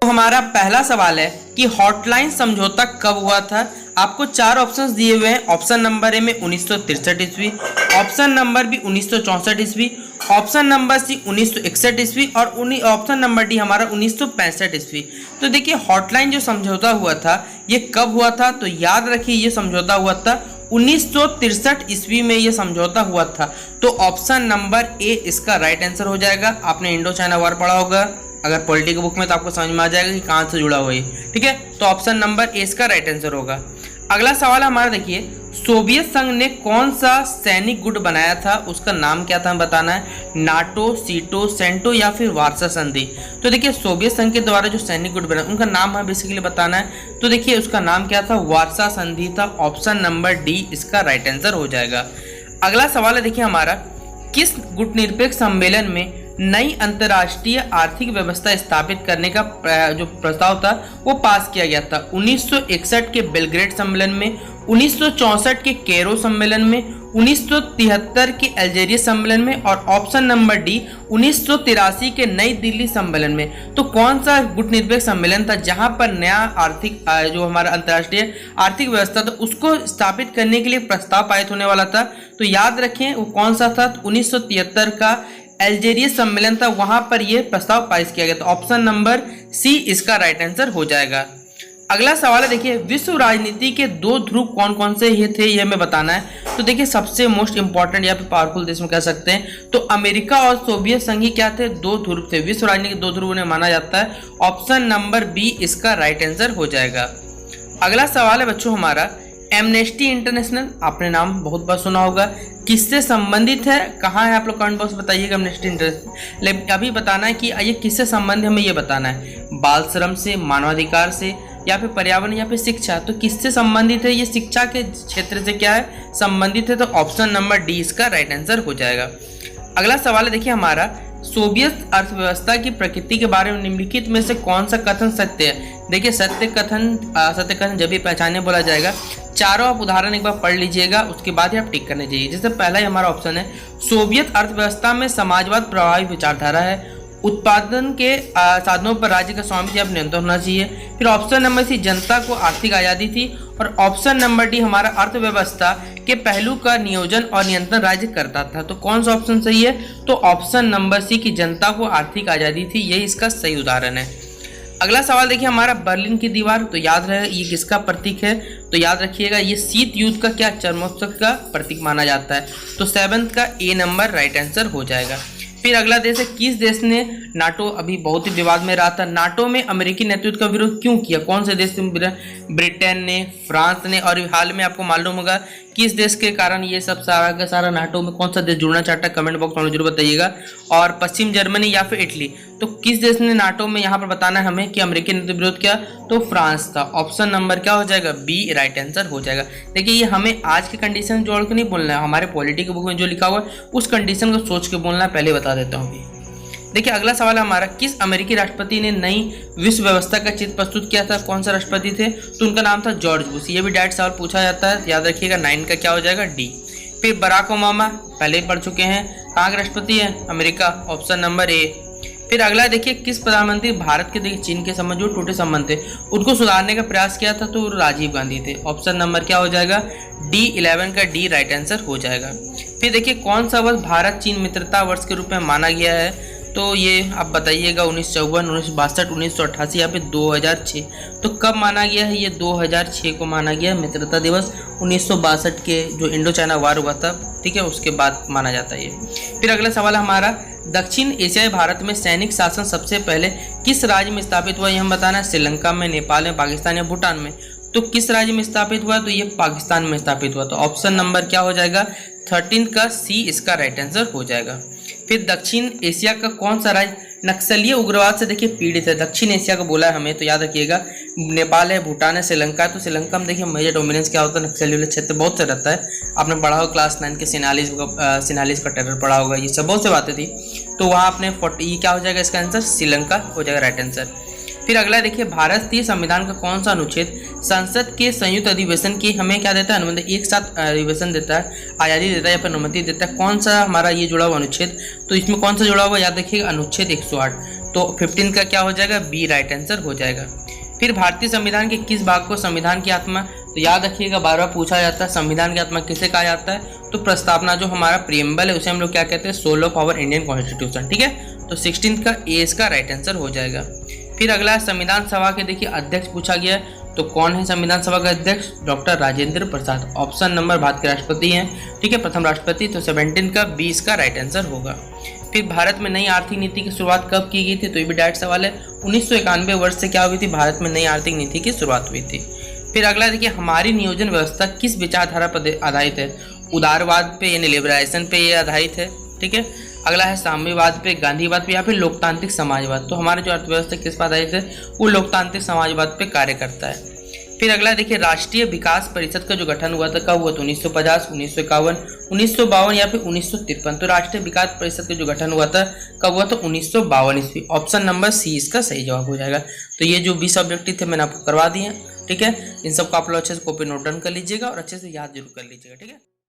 तो हमारा पहला सवाल है कि हॉटलाइन समझौता कब हुआ था। आपको चार ऑप्शंस दिए हुए हैं। ऑप्शन नंबर ए में 1963 ईस्वी, ऑप्शन नंबर बी 1964 ईस्वी, ऑप्शन नंबर सी 1961 ईस्वी और ऑप्शन नंबर डी हमारा 1965 ईस्वी। तो देखिए हॉटलाइन जो समझौता हुआ था ये कब हुआ था, तो याद रखिए ये समझौता हुआ था 1963 ईस्वी में ये समझौता हुआ था। तो ऑप्शन नंबर ए इसका राइट आंसर हो जाएगा। आपने इंडो चाइना वॉर पढ़ा होगा, अगर पॉलिटी की बुक में, तो आपको समझ में आ जाएगा कि कहाँ से जुड़ा हुआ है। ठीक है, तो ऑप्शन नंबर ए इसका राइट आंसर होगा। अगला सवाल हमारा देखिए, सोवियत संघ ने कौन सा सैनिक गुट बनाया था, उसका नाम क्या था हमें बताना है। नाटो, सीटो, सेंटो या फिर वार्सा संधि। तो देखिए सोवियत संघ के द्वारा जो सैनिक गुट बना उनका नाम हमें बेसिकली बताना है। तो देखिए उसका नाम क्या था, वार्सा संधि था। ऑप्शन नंबर डी इसका राइट आंसर हो जाएगा। अगला सवाल है देखिए हमारा, किस गुटनिरपेक्ष सम्मेलन में नई अंतर्राष्ट्रीय आर्थिक व्यवस्था स्थापित करने का जो प्रस्ताव था वो पास किया गया था। 1961 के बेलग्रेड सम्मेलन में, 1964 के कैरो सम्मेलन में, 1973 के अल्जीरिया सम्मेलन में और ऑप्शन नंबर डी 1983 के नई दिल्ली सम्मेलन में। तो कौन सा गुटनिरपेक्ष सम्मेलन था जहां पर नया आर्थिक जो हमारा अंतर्राष्ट्रीय आर्थिक व्यवस्था था उसको स्थापित करने के लिए प्रस्ताव पारित होने वाला था। तो याद रखें वो कौन सा था, 1973 का अल्जीरिया सम्मेलन था, वहां पर यह प्रस्ताव पारित किया गया था। ऑप्शन नंबर सी इसका राइट आंसर हो जाएगा। अगला सवाल है देखिए, विश्व राजनीति के दो ध्रुव कौन कौन से ये थे ये हमें बताना है। तो देखिए सबसे मोस्ट इंपॉर्टेंट या फिर पावरफुल देश में कह सकते हैं तो अमेरिका और सोवियत संघ ही क्या थे, दो ध्रुव थे। विश्व राजनीति के दो ध्रुव उन्हें माना जाता है। ऑप्शन नंबर बी इसका राइट आंसर हो जाएगा। अगला सवाल है बच्चों हमारा, एमनेस्टी इंटरनेशनल, आपने नाम बहुत बार सुना होगा, किससे संबंधित है, कहाँ है, आप लोग कमेंट बॉक्स बताइएगा। एमनेस्टी इंटरनेशनल लेकिन अभी बताना है कि ये किससे संबंधित, हमें ये बताना है। बाल श्रम से, मानवाधिकार से या फिर पर्यावरण या फिर शिक्षा। तो किससे संबंधित है, ये शिक्षा के क्षेत्र से क्या है संबंधित है। तो ऑप्शन नंबर डी इसका राइट आंसर हो जाएगा। अगला सवाल है देखिए हमारा, सोवियत अर्थव्यवस्था की प्रकृति के बारे में निम्नलिखित में से कौन सा कथन सत्य है। देखिए सत्य कथन जब भी पहचाने बोला जाएगा। चारों आप उदाहरण एक बार पढ़ लीजिएगा, उसके बाद ही आप टिक करने चाहिए। जैसे पहला ही हमारा ऑप्शन है, सोवियत अर्थव्यवस्था में समाजवाद प्रभावी विचारधारा है। उत्पादन के साधनों पर राज्य का स्वामित्व या नियंत्रण होना चाहिए। फिर ऑप्शन नंबर सी, जनता को आर्थिक आज़ादी थी। और ऑप्शन नंबर डी हमारा अर्थव्यवस्था के पहलू का नियोजन और नियंत्रण राज्य करता था। तो कौन सा ऑप्शन सही है, तो ऑप्शन नंबर सी की जनता को आर्थिक आज़ादी थी, यही इसका सही उदाहरण है। अगला सवाल देखिए हमारा, बर्लिन की दीवार, तो याद रहे ये किसका प्रतीक है, तो याद रखिएगा ये शीत युद्ध का क्या चरमोत्सव का प्रतीक माना जाता है। तो 7th का ए नंबर राइट आंसर हो जाएगा। फिर अगला देश है, किस देश ने नाटो, अभी बहुत ही विवाद में रहा था, नाटो में अमेरिकी नेतृत्व का विरोध क्यों किया, कौन से देश ने, ब्रिटेन ने, फ्रांस ने, और हाल में आपको मालूम होगा किस देश के कारण ये सब सारा का सारा नाटो में कौन सा देश जुड़ना चाहता है, कमेंट बॉक्स में जरूर बताइएगा। और पश्चिम जर्मनी या फिर इटली। तो किस देश ने नाटो में यहाँ पर बताना है हमें कि अमेरिकी नेतृत्व विरोध किया, तो फ्रांस था। ऑप्शन नंबर क्या हो जाएगा, बी राइट आंसर हो जाएगा। देखिए ये हमें आज के कंडीशन जोड़ के नहीं बोलना है, हमारे पॉलिटी की बुक में जो लिखा हुआ है उस कंडीशन को सोच के बोलना है, पहले बता देता हूँ। देखिए अगला सवाल हमारा, किस अमेरिकी राष्ट्रपति ने नई विश्व व्यवस्था का चित्र प्रस्तुत किया था, कौन सा राष्ट्रपति थे, तो उनका नाम था जॉर्ज बुश। ये भी डायरेक्ट सवाल पूछा जाता है, याद रखिएगा। 9 का क्या हो जाएगा, डी। फिर बराक ओबामा पहले ही पढ़ चुके हैं, कहाँ के राष्ट्रपति है, अमेरिका। Option number A. फिर अगला देखिए, किस प्रधानमंत्री भारत के देखिए चीन के संबंध जो टूटे संबंध थे उनको सुधारने का प्रयास किया था, तो राजीव गांधी थे। ऑप्शन नंबर क्या हो जाएगा, डी 11 का डी राइट आंसर हो जाएगा। फिर देखिए कौन सा वर्ष भारत चीन मित्रता वर्ष के रूप में माना गया है, तो ये आप बताइएगा 1954, 1962, 1988 या फिर 2006। तो कब माना गया है, ये 2006 को माना गया है मित्रता दिवस। 1962 के जो इंडो चाइना वार हुआ था, ठीक है, उसके बाद माना जाता है ये। फिर अगला सवाल हमारा, दक्षिण एशियाई भारत में सैनिक शासन सबसे पहले किस राज्य में स्थापित हुआ, ये हम बताना है। श्रीलंका में, नेपाल में, पाकिस्तान या भूटान में। तो किस राज्य में स्थापित हुआ, तो ये पाकिस्तान में स्थापित हुआ। तो ऑप्शन नंबर क्या हो जाएगा, 13 का सी इसका राइट आंसर हो जाएगा। फिर दक्षिण एशिया का कौन सा राज्य नक्सलीय उग्रवाद से देखिए पीड़ित है, दक्षिण एशिया को बोला है हमें, तो याद रखिएगा नेपाल है, भूटान है, श्रीलंका है। तो श्रीलंका में देखिए मेजर डोमिनेंस क्या होता है, नक्सली क्षेत्र बहुत से रहता है। आपने पढ़ा होगा क्लास 9 के सिनालिस का टेरर पढ़ा होगा, ये सब बहुत से बातें थी। तो वहाँ आपने ये क्या हो जाएगा इसका आंसर, श्रीलंका हो जाएगा राइट आंसर। फिर अगला देखिए, भारतीय संविधान का कौन सा अनुच्छेद संसद के संयुक्त अधिवेशन की हमें क्या देता है, अनुमति, एक साथ अधिवेशन देता है, आज़ादी देता है या फिर अनुमति देता है। कौन सा हमारा ये जुड़ा हुआ अनुच्छेद, तो इसमें कौन सा जुड़ा हुआ याद रखिएगा, अनुच्छेद 108। तो तो 15 का क्या हो जाएगा, बी राइट आंसर हो जाएगा। फिर भारतीय संविधान के किस भाग को संविधान की आत्मा, तो याद रखिएगा बार बार पूछा जाता है संविधान की आत्मा किसे कहा जाता है, तो प्रस्तावना जो हमारा प्रीएम्बल है उसे हम लोग क्या कहते हैं, soul of our Indian constitution. ठीक है, तो 16 का ए इसका राइट आंसर हो जाएगा। फिर अगला है संविधान सभा के देखिए अध्यक्ष पूछा गया है, तो कौन है संविधान सभा का अध्यक्ष, doctor Rajendra Prasad. Option number Bharat के राष्ट्रपति हैं, ठीक है, प्रथम राष्ट्रपति, तो 17 का बी इसका राइट आंसर होगा। फिर भारत में नई आर्थिक नीति की शुरुआत कब की गई थी, तो ये भी डायरेक्ट सवाल है। 1991 वर्ष से क्या हुई थी, भारत में नई आर्थिक नीति की शुरुआत हुई थी। फिर अगला देखिए हमारी नियोजन व्यवस्था किस विचारधारा पर आधारित है, उदारवाद पे यानी लिबरलाइजेशन पे ये आधारित है। ठीक है, अगला है साम्यवाद पे, गांधीवाद पे, या फिर लोकतांत्रिक समाजवाद। तो हमारा जो अर्थव्यवस्था किस पर आधारित है, वो लोकतांत्रिक समाजवाद पे कार्य करता है। फिर अगला देखिए राष्ट्रीय विकास परिषद का जो गठन हुआ था कब हुआ, तो 1950, 1951, 1952 या फिर 1953। तो राष्ट्रीय विकास परिषद का जो गठन हुआ था कब हुआ, तो 1952 ईस्वी। ऑप्शन नंबर सी इसका सही जवाब हो जाएगा। तो ये जो 20 ऑब्जेक्टिव थे मैंने आपको करवा दिए हैं। ठीक है, इन सबको आप लोग अच्छे से कॉपी नोट डाउन कर लीजिएगा और अच्छे से याद जरूर कर लीजिएगा। ठीक है।